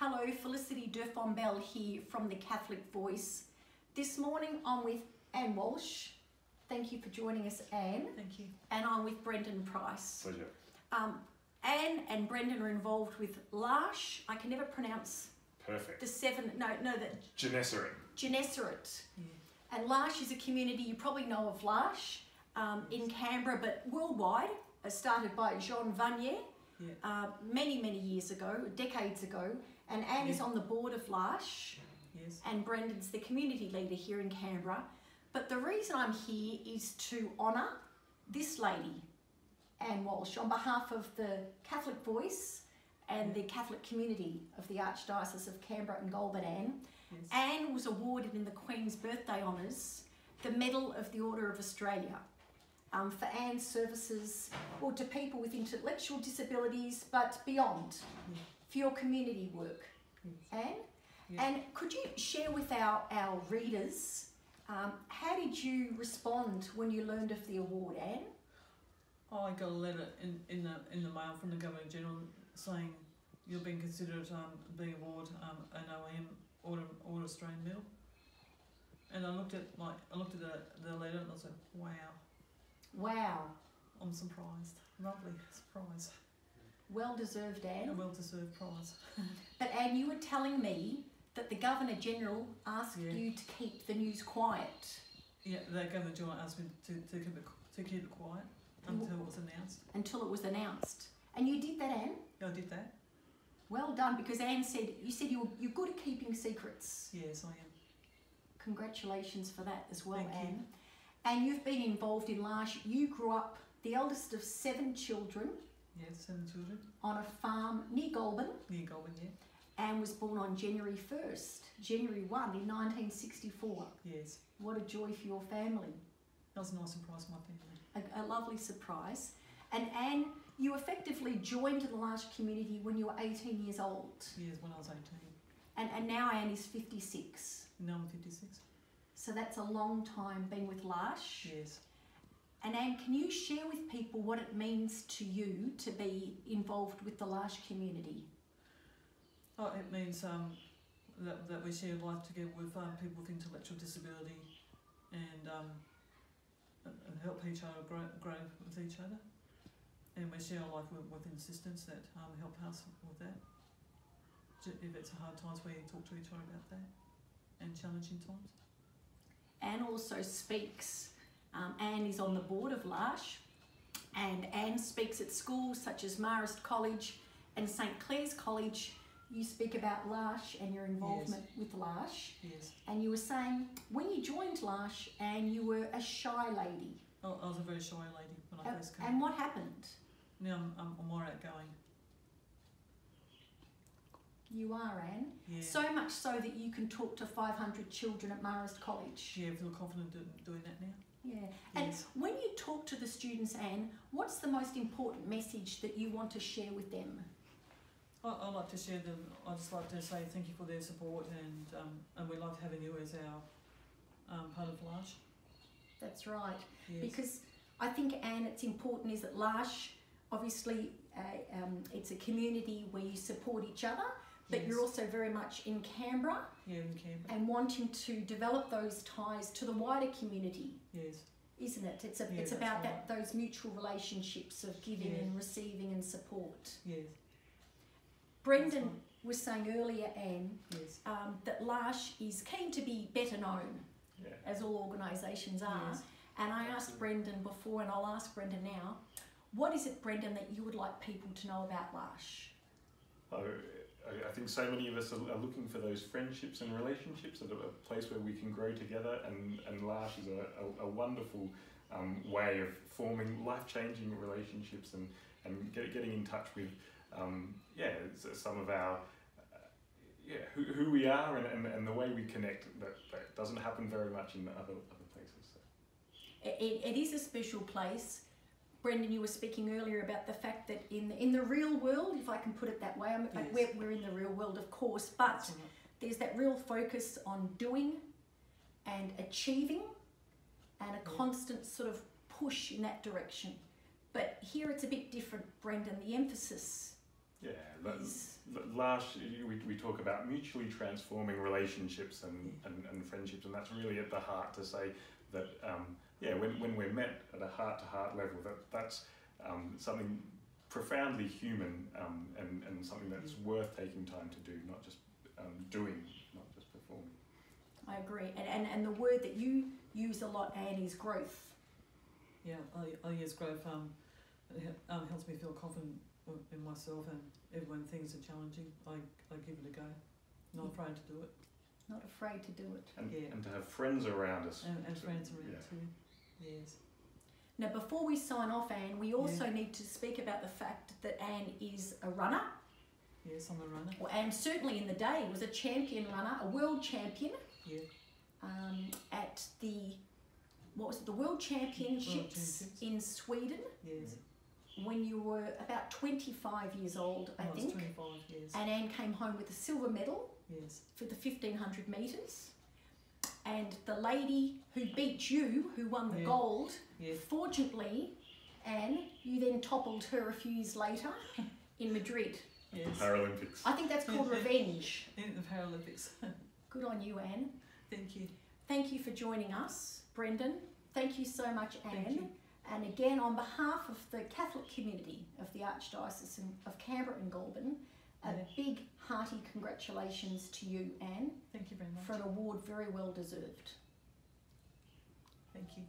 Hello, Felicity Durfon-Bell here from the Catholic Voice. This morning I'm with Anne Walsh. Thank you for joining us, Anne. Thank you. And I'm with Brendan Price. Pleasure. Anne and Brendan are involved with L'Arche. I can never pronounce Perfect. the Gennesaret. Gennesaret. Yeah. And L'Arche is a community, you probably know of L'Arche in Canberra, but worldwide, started by Jean Vanier many years ago, decades ago. And Anne is on the board of L'Arche. Yes. And Brendan's the community leader here in Canberra. But the reason I'm here is to honour this lady, Anne Walsh, on behalf of the Catholic Voice and the Catholic community of the Archdiocese of Canberra and Goulburn. Yes. Anne was awarded in the Queen's Birthday Honours the Medal of the Order of Australia for Anne's services to people with intellectual disabilities, but beyond, for your community work. Anne? Yeah. And could you share with our readers, how did you respond when you learned of the award, Anne? I got a letter in the mail from the Governor General saying you're being considered being awarded an OAM Order Australian Medal. And I looked at the letter and I was like, wow. Wow. I'm surprised. Lovely surprise. Well deserved, Anne. A well-deserved prize. But Anne, you were telling me that the Governor General asked you to keep the news quiet. Yeah, the Governor General asked me to keep it quiet until it was announced. Until it was announced. And you did that, Anne? Yeah, I did that. Well done, because Anne said, you're good at keeping secrets. Yes, I am. Congratulations for that as well, Thank Anne. you. And you've been involved in L'Arche. You grew up the eldest of 7 children. Yes, 7 children. On a farm near Goulburn. Near Goulburn, yeah. And was born on January 1st, January 1 in 1964. Yes. What a joy for your family. That was a nice surprise for my family. A lovely surprise. And Anne, you effectively joined the L'Arche community when you were 18 years old. Yes, when I was 18. And now Anne is 56. Now I'm 56. So that's a long time being with L'Arche. Yes. And Anne, can you share with people what it means to you to be involved with the L'Arche community? Oh, it means that we share life together with people with intellectual disability and help each other grow with each other. And we share our life with assistants that help us with that. If it's hard times, we talk to each other about that and challenging times. Anne also speaks. Anne is on the board of L'Arche, and Anne speaks at schools such as Marist College and St Clair's College. You speak about L'Arche and your involvement with L'Arche. Yes. And you were saying when you joined L'Arche, and you were a shy lady. Oh, I was a very shy lady when I first came. And what happened? Now I'm more outgoing. You are, Anne. Yeah. So much so that you can talk to 500 children at Marist College. Yeah, I feel confident doing that now. Yeah. And Yes. when you talk to the students, Anne, what's the most important message that you want to share with them? I like to share them. I just like to say thank you for their support, and we love having you as our part of L'Arche. That's right. Yes. Because I think, Anne, it's important is that L'Arche, obviously, it's a community where you support each other, but Yes. you're also very much in Canberra Yeah, in Canberra. and wanting to develop those ties to the wider community, Yes. isn't it? It's that's about right. those mutual relationships of giving Yeah. and receiving and support. Yes. Brendan right. was saying earlier, Anne, Yes. that L'Arche is keen to be better known, Yeah. as all organisations are. Yes. And I asked Brendan before, and I'll ask Brendan now, what is it, Brendan, that you would like people to know about L'Arche? I think so many of us are looking for those friendships and relationships at a place where we can grow together, and L'Arche is a wonderful way of forming life-changing relationships and getting in touch with some of our who we are and the way we connect that doesn't happen very much in other places. So. It is a special place. Brendan, you were speaking earlier about the fact that in the real world, if I can put it that way, Yes. we're in the real world, of course, but That's right. there's that real focus on doing and achieving and a constant sort of push in that direction. But here it's a bit different, Brendan. The emphasis Yeah, is last, we talk about mutually transforming relationships and friendships, and that's really at the heart to say that, when we're met at a heart-to-heart level, that's something profoundly human, and something that's worth taking time to do, not just doing, not just performing. I agree. And the word that you use a lot, Anne, is growth. Yeah, I use growth. It helps me feel confident in myself, and even when things are challenging, I give it a go. Not afraid to do it. Not afraid to do it. And to have friends around us. And friends around too. Yes. Now, before we sign off, Anne, we also need to speak about the fact that Anne is a runner. Yes, I'm a runner. Well, Anne certainly in the day was a champion runner, a world champion. Yeah. At the World Championships in Sweden. Yes. When you were about 25 years old, I was think. 25, yes. And Anne came home with a silver medal. Yes. For the 1500 metres. And the lady who beat you, who won the gold, fortunately, Anne, you then toppled her a few years later in Madrid. Yes. The Paralympics. I think that's called revenge. In the Paralympics. Good on you, Anne. Thank you. Thank you for joining us, Brendan. Thank you so much, Anne. Thank you. And again, on behalf of the Catholic community of the Archdiocese of Canberra and Goulburn, a big hearty congratulations to you, Anne. Thank you very much. For an award very well deserved. Thank you.